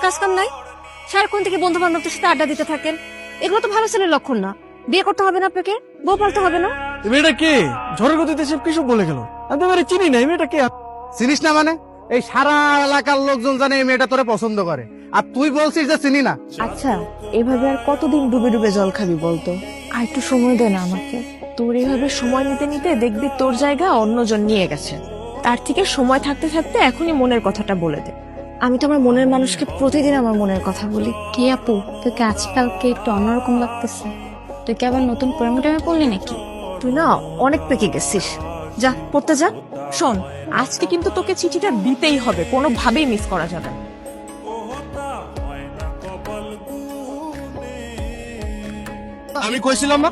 কাজ কাম নাই? সারাক্ষণ থেকে বন্ধু বান্ধবদের সাথে আড্ডা দিতে থাকেন, এগুলো তো ভালো ছেলের লক্ষণ না। বিয়ে করতে হবে না আপনাকে, বউ পালতে হবে না। এই মেয়েটা কে? ঝড়ের গতিতে সব কিছু বলে গেল। আমি তো এবারে চিনি না, এই মেয়েটা কে? চিনিস না মানে? এই সারা এলাকার লোকজন জানে এই মেয়েটা তোরে পছন্দ করে, আর তুই বলছিস যে চিনি না। আচ্ছা, এভাবে আর কতদিন ডুবে ডুবে জল খাবি বলতো? আর একটু সময় দে না আমাকে। তোর এইভাবে সময় নিতে নিতে দেখবি তোর জায়গা অন্যজন নিয়ে গেছে। তার থেকে সময় থাকতে থাকতে এখনই মনের কথাটা বলে দে। আমি তো আমার মনের মানুষকে প্রতিদিন আমার মনের কথা বলি। কি আপু, তোকে আজকালকে একটু অন্যরকম লাগতেছে। তুই কি আবার নতুন প্রেমে পড়লি নাকি? তুই না অনেক পেকে গেছিস, যা পড়তে যা। শোন, আজকে কিন্তু তোকে চিঠিটা দিতেই হবে, কোনোভাবেই মিস করা যাবে না। আমি কইছিলাম না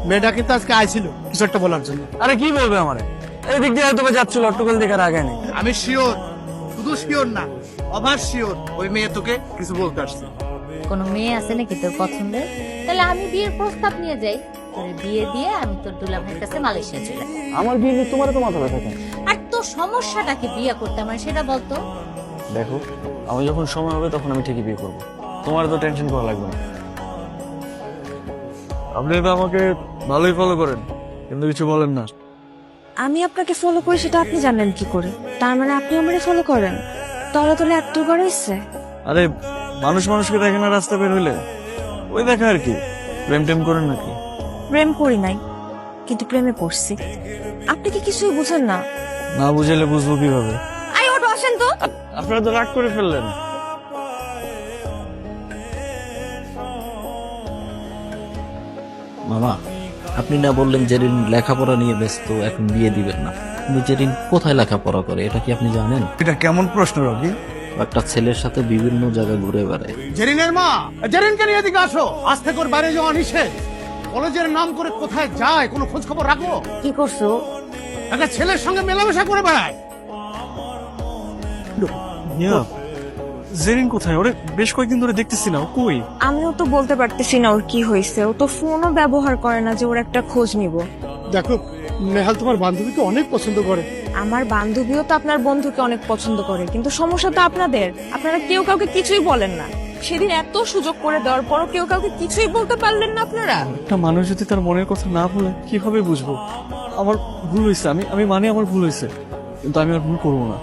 মেয়েটা কিন্তু আজকে আইছিল কিছু একটা বলার জন্য। আরে কি বলবে আমারে? এই দিক দিয়ে হয়তো বা যাচ্ছিল, অট্টকল দেখার আগে নেই। আমি শিওর, শুধু শিওর না, অভার শিওর ওই মেয়ে তোকে কিছু বলতে আসছে। কোনো মেয়ে আছে নাকি তোর পছন্দের? তাহলে আমি বিয়ের প্রস্তাব নিয়ে যাই, তোর বিয়ে দিয়ে আমি তোর দুলা ভাইয়ের কাছে মালয়েশিয়া চলে যাই। আমার বিয়ে নিয়ে তোমার তো মাথা ব্যথা কেন? আর তোর সমস্যাটাকে বিয়ে করতে আমার সেটা বলতো। দেখো, আমি যখন সময় হবে তখন আমি ঠিকই বিয়ে করবো, তোমার তো টেনশন করা লাগবে না। আপনি তো আমাকে ভালোই ফলো করেন, কিন্তু কিছু বলেন না। আমি আপনাকে ফলো করি সেটা আপনি জানেন কি করে? তার মানে আপনি আমারে ফলো করেন? তলে তলে এত করে ইচ্ছে। আরে মানুষ মানুষকে দেখে না রাস্তা বের হইলে, ওই দেখা আর কি। প্রেম টেম করেন নাকি? প্রেম করি নাই, কিন্তু প্রেমে পড়ছি। আপনি কি কিছুই বুঝেন না? না বুঝাইলে বুঝবো কিভাবে? আই ওটো আসেন তো। আপনারা তো রাগ করে ফেললেন। মামা, আপনি না বললেন জেরিন লেখাপড়া নিয়ে ব্যস্ত, এখন বিয়ে দিবেন না। কিন্তু জেরিন কোথায় লেখাপড়া করে এটা কি আপনি জানেন? এটা কেমন প্রশ্ন রবি? একটা ছেলের সাথে বিভিন্ন জায়গায় ঘুরে বেড়ায়। জেরিনের মা, জেরিনকে নিয়ে এদিকে আসো। আজ থেকে ওর বাইরে যাওয়া নিষেধ। কলেজের নাম করে কোথায় যায় কোনো খোঁজ খবর রাখো? কি করছো? একটা ছেলের সঙ্গে মেলামেশা করে বেড়ায়। জেরিন কোথায়? ওরে বেশ কয়েকদিন ধরে দেখতেছি না, ও কই? আমিও তো বলতে পারতেছি না ওর কি হয়েছে। ও তো ফোনও ব্যবহার করে না যে ওর একটা খোঁজ নিব। দেখো, নেহাল তোমার বান্ধবীকে অনেক পছন্দ করে। আমার বান্ধবীও তো আপনার বন্ধুকে অনেক পছন্দ করে, কিন্তু সমস্যা তো আপনাদের, আপনারা কেউ কাউকে কিছুই বলেন না। সেদিন এত সুযোগ করে দেওয়ার পরও কেউ কাউকে কিছুই বলতে পারলেন না আপনারা। একটা মানুষ যদি তার মনের কথা না বলে কিভাবে বুঝবো? আমার ভুল হয়েছে, আমি মানে আমার ভুল হয়েছে, কিন্তু আমি আর ভুল করবো না।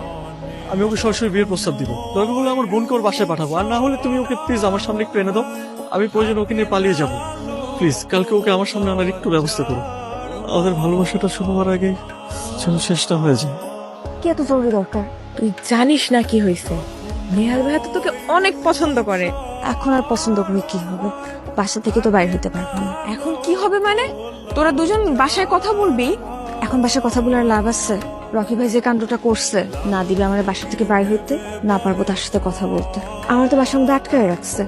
আমি ওকে সরাসরি বিয়ের প্রস্তাব দিব। দরকার হলে আমার বোনকে ওর বাসায় পাঠাবো, আর না হলে তুমি ওকে প্লিজ আমার সামনে একটু এনে দাও। আমি প্রয়োজন ওকে নিয়ে পালিয়ে যাব। প্লিজ কালকে ওকে আমার সামনে আনার একটু ব্যবস্থা করো। আমাদের ভালোবাসাটা শুরু হওয়ার আগে যেন শেষটা হয়ে যায়। কি এত জরুরি দরকার? তুই জানিস না কি হয়েছে? নেহাল ভাইয়া তো তোকে অনেক পছন্দ করে। এখন আর পছন্দ করে কি হবে? বাসা থেকে তো বাইরে হতে পারবো না। এখন কি হবে মানে? তোরা দুজন বাসায় কথা বলবি? এখন বাসায় কথা বলে আর লাভ আছে? রকি ভাই যে কাণ্ডটা করছে, না দিবে আমার বাসা থেকে বাইরে হইতে, না পারবো তার সাথে কথা বলতে। আমার তো বাসার মধ্যে আটকায় রাখছে।